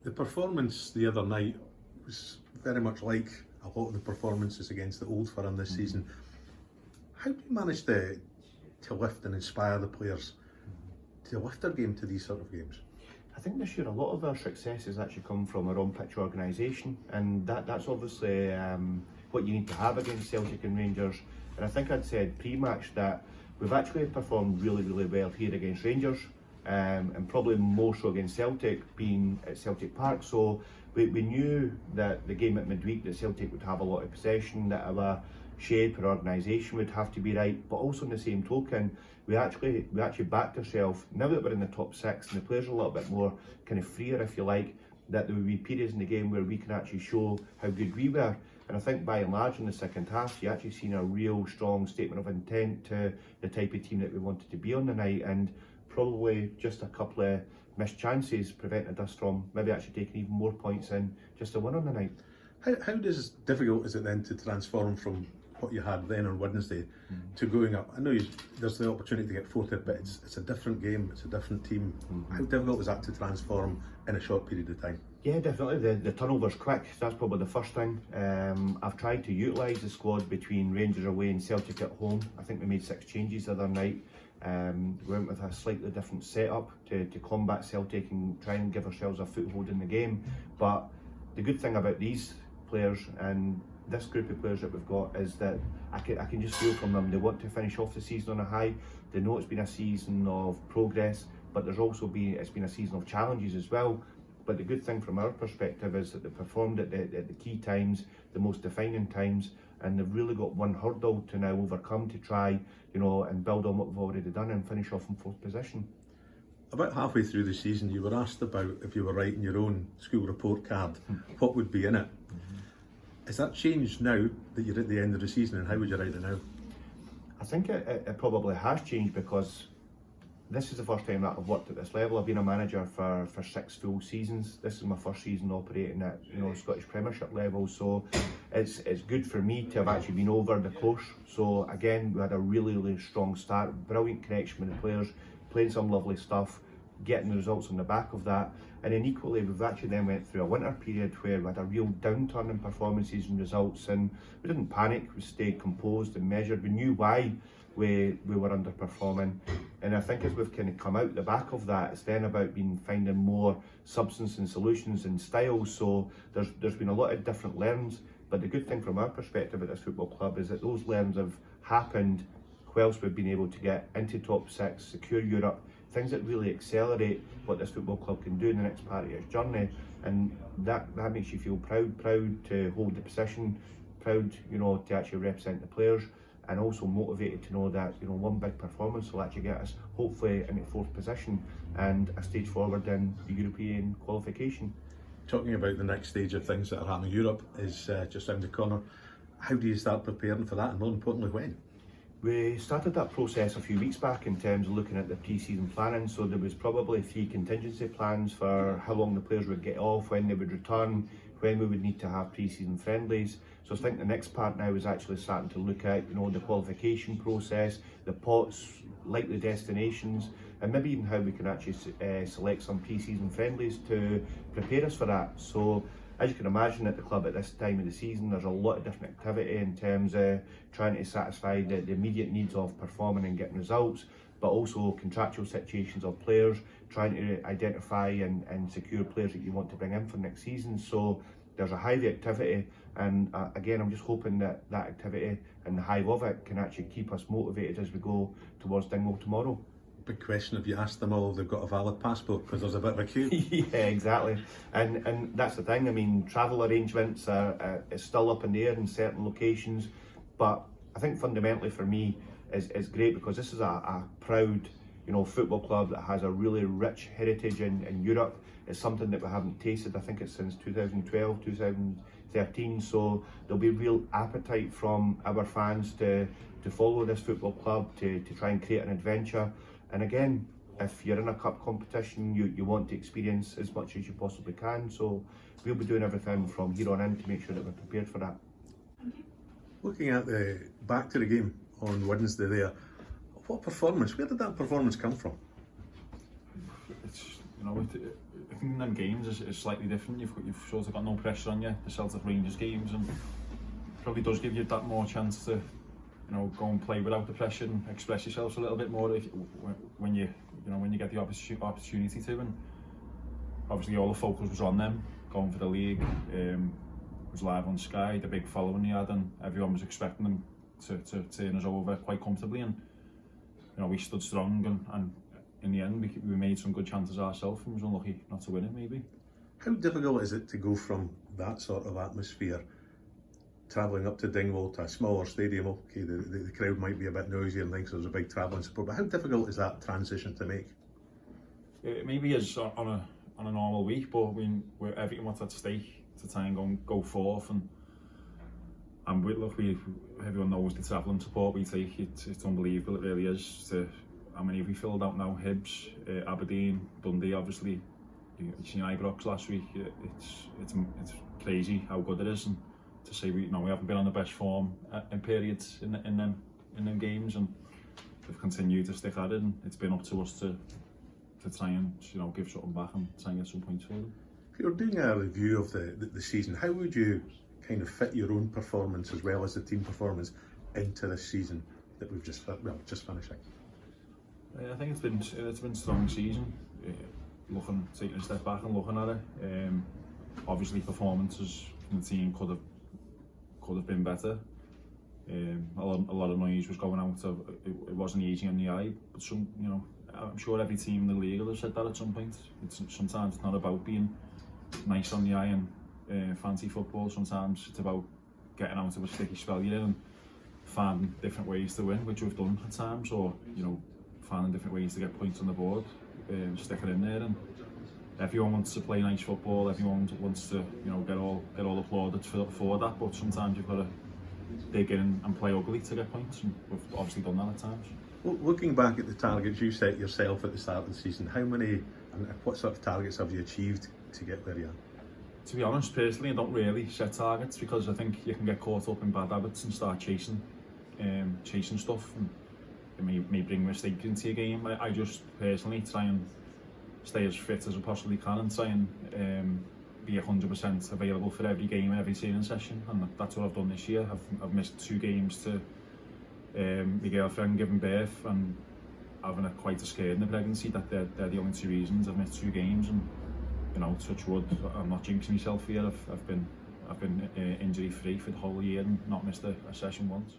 The performance the other night was very much like a lot of the performances against the Old Firm this season. How do you manage to lift and inspire the players to lift their game to these sort of games? I think this year a lot of our successes actually come from our on-pitch organisation, and that's obviously what you need to have against Celtic and Rangers. And I think I'd said pre-match that we've actually performed really well here against Rangers, and probably more so against Celtic, being at Celtic Park. So we knew that the game at midweek that Celtic would have a lot of possession, that our shape, our organisation would have to be right, but also in the same token, we actually backed ourselves. Now that we're in the top six and the players are a little bit more kind of freer, if you like, that there will be periods in the game where we can actually show how good we were. And I think by and large in the second half, you actually seen a real strong statement of intent to the type of team that we wanted to be on the night, and probably just a couple of missed chances prevented us from maybe actually taking even more points in just to win on the night. How difficult is it then to transform from what you had then on Wednesday to going up? I know there's the opportunity to get voted, but it's a different game, it's a different team. How difficult is that to transform in a short period of time? Yeah, definitely. The turnover's quick. That's probably the first thing. I've tried to utilise the squad between Rangers away and Celtic at home. I think we made 6 changes the other night. We went with a slightly different setup to combat Celtic and try and give ourselves a foothold in the game. But the good thing about these players and this group of players that we've got is that I can just feel from them, they want to finish off the season on a high. They know it's been a season of progress, but it's been a season of challenges as well. But the good thing from our perspective is that they performed at the key times, the most defining times, and they've really got one hurdle to now overcome to try, and build on what we've already done and finish off in 4th position. About halfway through the season, you were asked about if you were writing your own school report card, what would be in it. Has that changed now that you're at the end of the season, and how would you write it now? I think it probably has changed, because this is the first time that I've worked at this level. I've been a manager for 6 full seasons. This is my first season operating at Scottish Premiership level, so it's good for me to have actually been over the course. So again, we had a really strong start, brilliant connection with the players, playing some lovely stuff, getting the results on the back of that. And then equally, we've actually then went through a winter period where we had a real downturn in performances and results, and we didn't panic, we stayed composed and measured. We knew why we were underperforming, and I think as we've kind of come out the back of that, it's then about finding more substance and solutions and styles. So there's been a lot of different learns, but the good thing from our perspective at this football club is that those learns have happened whilst we've been able to get into top 6, secure Europe, things that really accelerate what this football club can do in the next part of its journey, and that makes you feel proud to hold the position, proud to actually represent the players, and also motivated to know that one big performance will actually get us hopefully into 4th position and a stage forward in the European qualification. Talking about the next stage of things that are happening, Europe is just around the corner. How do you start preparing for that, and more importantly, when? We started that process a few weeks back in terms of looking at the pre-season planning. So there was probably 3 contingency plans for how long the players would get off, when they would return, when we would need to have pre-season friendlies. So I think the next part now is actually starting to look at the qualification process, the pots, likely destinations, and maybe even how we can actually select some pre-season friendlies to prepare us for that. So as you can imagine, at the club at this time of the season, there's a lot of different activity in terms of trying to satisfy the immediate needs of performing and getting results, but also contractual situations of players, trying to identify and secure players that you want to bring in for next season. So there's a hive of activity, and again, I'm just hoping that activity and the hive of it can actually keep us motivated as we go towards Dingwall tomorrow. Big question, have you asked them all if they've got a valid passport, because there's a bit of a queue? Yeah, exactly, and that's the thing. I mean, travel arrangements are still up in the air in certain locations, but I think fundamentally for me is great, because this is a proud football club that has a really rich heritage in Europe. It's something that we haven't tasted, I think it's since 2012, 2013, so there'll be real appetite from our fans to follow this football club, to try and create an adventure. And again, if you're in a cup competition, you want to experience as much as you possibly can. So we'll be doing everything from here on in to make sure that we're prepared for that. Looking at back to the game on Wednesday there, where did that performance come from? I think in them games is slightly different. You've sort of got no pressure on you. The Celtic Rangers games, and probably does give you that more chance to go and play without the pressure and express yourselves a little bit more when you get the opportunity to. And obviously all the focus was on them going for the league. It was live on Sky, the big following they had, and everyone was expecting them to turn us over quite comfortably. And we stood strong, and in the end we made some good chances ourselves and was unlucky not to win it maybe. How difficult is it to go from that sort of atmosphere, travelling up to Dingwall, to a smaller stadium? Okay, the crowd might be a bit noisy and things, so there's a big travelling support, but how difficult is that transition to make? It maybe is on a normal week, but we're everything what's at stake to try and go forth, and everyone knows the travelling support we take. It's unbelievable, it really is. How many have we filled out now? Hibs, Aberdeen, Dundee, obviously. You've seen Ibrox last week. It's crazy how good it is, and to say we haven't been on the best form in periods in them games, and we've continued to stick at it, and it's been up to us to try and give something back and try and get some points for them. If you're doing a review of the season, how would you kind of fit your own performance as well as the team performance into this season that we've just finishing? I think it's been a strong season. Taking a step back and looking at it, obviously performances from the team could have been better. A lot of noise was going out. It wasn't easy on the eye, but I'm sure every team in the league will have said that at some point. Sometimes it's not about being nice on the eye and fancy football. Sometimes it's about getting out of a sticky spell you're in and finding different ways to win, which we've done at times, or finding different ways to get points on the board, sticking in there. And everyone wants to play nice football. Everyone wants to get all applauded for that. But sometimes you've got to dig in and play ugly to get points, and we've obviously done that at times. Well, looking back at the targets you set yourself at the start of the season, how many and what sort of targets have you achieved to get where you are? To be honest, personally, I don't really set targets because I think you can get caught up in bad habits and start chasing stuff, and it may bring mistakes into your game. I just personally try and stay as fit as I possibly can and try and be 100% available for every game and every training session, and that's what I've done this year. I've missed 2 games to my girlfriend giving birth and having quite a scare in the pregnancy. They're the only 2 reasons I've missed 2 games, and touch wood, I'm not jinxing myself here. I've been injury free for the whole year and not missed a session once.